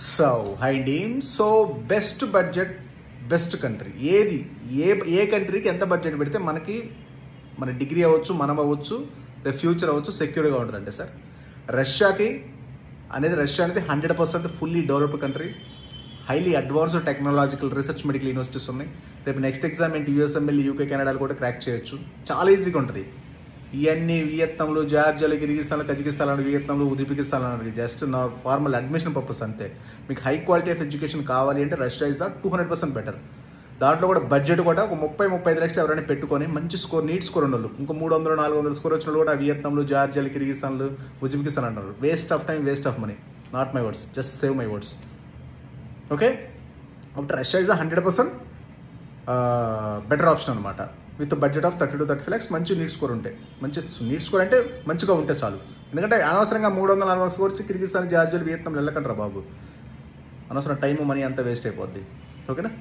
So high team. So best budget best country ఏది, ఏ కంట్రీకి ఎంత బడ్జెట్ పెడితే మనకి మన డిగ్రీ అవ్వచ్చు, మనం అవ్వచ్చు, రేపు ఫ్యూచర్ అవ్వచ్చు, సెక్యూర్గా ఉంటుందంటే సార్ రష్యా అనేది 100% fully developed country, highly advanced technological research medical universities ఉన్నాయి. రేపు నెక్స్ట్ ఎగ్జామ్ ఏంటి యూఎస్ఎంఎల్, యూకే, కెనడాలు కూడా క్రాక్ చేయొచ్చు, చాలా ఈజీగా ఉంటుంది. ఇవన్నీ వియత్నాంలో, జార్జియాలో, కిర్గిస్తాన్లో, కజకిస్తాన్లో, వియత్నాంలో, ఉజ్బెకిస్తాన్లో అన్నది జస్ట్ నా ఫార్మల్ అడ్మిషన్ పర్పస్ అంతే. మీకు హై క్వాలిటీ ఆఫ్ ఎడ్యుకేషన్ కావాలి అంటే రష్యా ఇస్ 200% బెటర్. దాంట్లో కూడా బడ్జెట్ కూడా ఒక 30-35 లక్షలు ఎవరైనా పెట్టుకొని మంచి స్కోర్, నీట్ స్కోర్ ఉన్న వాళ్ళు, ఇంకో 300-400 స్కోర్ వచ్చిన కూడా వియత్నాంలో, జార్జియాలో, కిర్గిస్తాన్లో, ఉజ్బెకిస్తాన్ అంటారు. Waste of time, waste of money. Not my words, just save my words. Okay, కాబట్టి రష్యా ఇస్ 100% బెటర్ ఆప్షన్ అనమాట. With budget of 30 to 35 lakhs మంచి నీట్ స్కోర్ ఉంటే, మంచి నీట్ స్కోర్ అంటే మంచిగా ఉంటే చాలు. ఎందుకంటే అనవసరంగా 300-400 స్కోర్ వచ్చి కిర్గిస్తాన్, జార్జియాలో, వియత్నాంలో వెళ్ళకంటారా బాబు, అనవసరం టైము మనీ అంతా వేస్ట్ అయిపోద్ది. ఓకేనా.